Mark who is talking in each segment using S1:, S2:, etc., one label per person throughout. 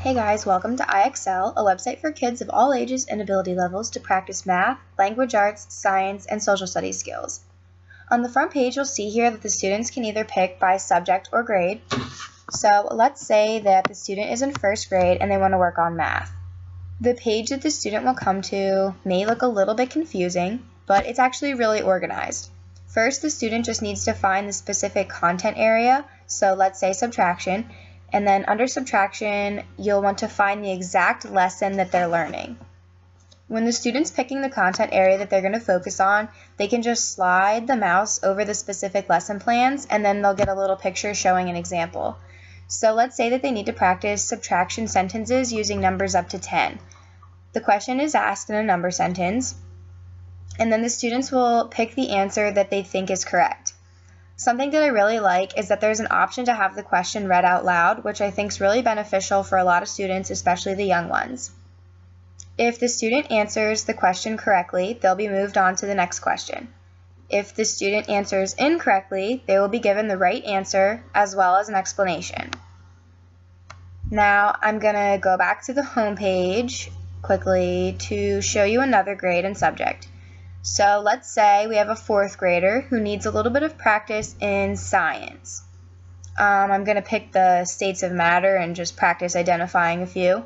S1: Hey guys, welcome to IXL, a website for kids of all ages and ability levels to practice math, language arts, science, and social studies skills. On the front page, you'll see here that the students can either pick by subject or grade. So let's say that the student is in first grade and they want to work on math. The page that the student will come to may look a little bit confusing, but it's actually really organized. First, the student just needs to find the specific content area, so let's say subtraction, and then under subtraction, you'll want to find the exact lesson that they're learning. When the student's picking the content area that they're going to focus on, they can just slide the mouse over the specific lesson plans, and then they'll get a little picture showing an example. So let's say that they need to practice subtraction sentences using numbers up to 10. The question is asked in a number sentence, and then the students will pick the answer that they think is correct. Something that I really like is that there's an option to have the question read out loud, which I think is really beneficial for a lot of students, especially the young ones. If the student answers the question correctly, they'll be moved on to the next question. If the student answers incorrectly, they will be given the right answer as well as an explanation. Now I'm going to go back to the home page quickly to show you another grade and subject. So let's say we have a fourth grader who needs a little bit of practice in science. I'm going to pick the states of matter and just practice identifying a few.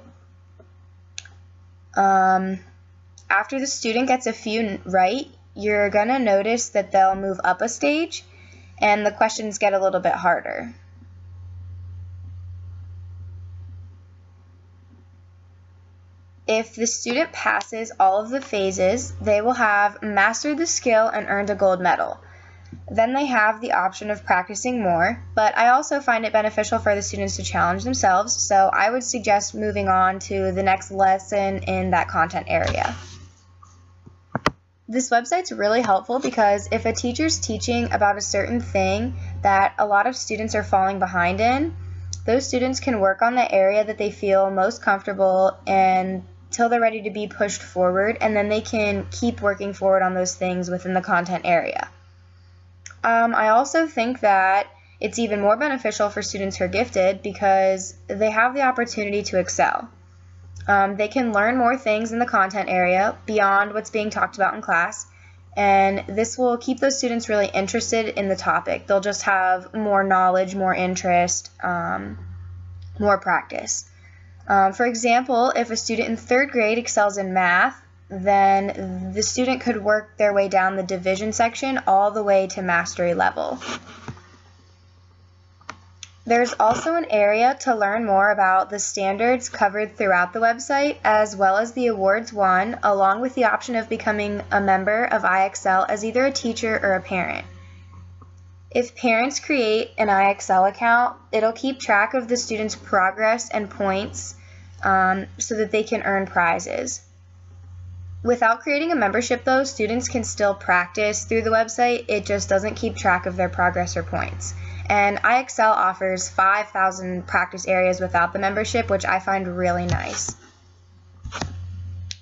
S1: After the student gets a few right, you're going to notice that they'll move up a stage and the questions get a little bit harder. If the student passes all of the phases, they will have mastered the skill and earned a gold medal. Then they have the option of practicing more, but I also find it beneficial for the students to challenge themselves, so I would suggest moving on to the next lesson in that content area. This website's really helpful because if a teacher's teaching about a certain thing that a lot of students are falling behind in, those students can work on the area that they feel most comfortable until they're ready to be pushed forward, and then they can keep working forward on those things within the content area. I also think that it's even more beneficial for students who are gifted because they have the opportunity to excel. They can learn more things in the content area beyond what's being talked about in class, and this will keep those students really interested in the topic. They'll just have more knowledge, more interest, more practice. For example, if a student in third grade excels in math, then the student could work their way down the division section all the way to mastery level. There's also an area to learn more about the standards covered throughout the website, as well as the awards won, along with the option of becoming a member of IXL as either a teacher or a parent. If parents create an IXL account, it'll keep track of the student's progress and points so that they can earn prizes. Without creating a membership though, students can still practice through the website, it just doesn't keep track of their progress or points. And IXL offers 5,000 practice areas without the membership, which I find really nice.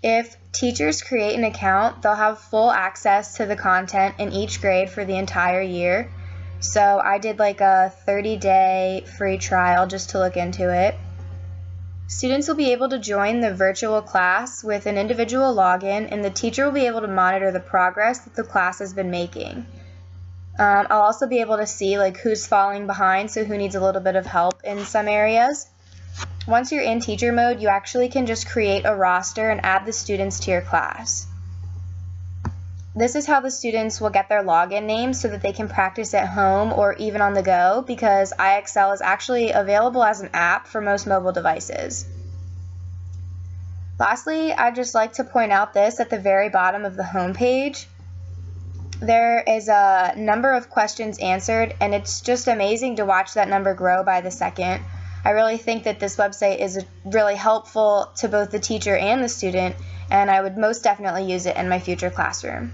S1: If teachers create an account, they'll have full access to the content in each grade for the entire year. So I did like a 30-day free trial just to look into it. Students will be able to join the virtual class with an individual login, and the teacher will be able to monitor the progress that the class has been making. I'll also be able to see like who's falling behind, so who needs a little bit of help in some areas. Once you're in teacher mode, you actually can just create a roster and add the students to your class. This is how the students will get their login names so that they can practice at home or even on the go, because IXL is actually available as an app for most mobile devices. Lastly, I'd just like to point out this at the very bottom of the home page. There is a number of questions answered, and it's just amazing to watch that number grow by the second. I really think that this website is really helpful to both the teacher and the student, and I would most definitely use it in my future classroom.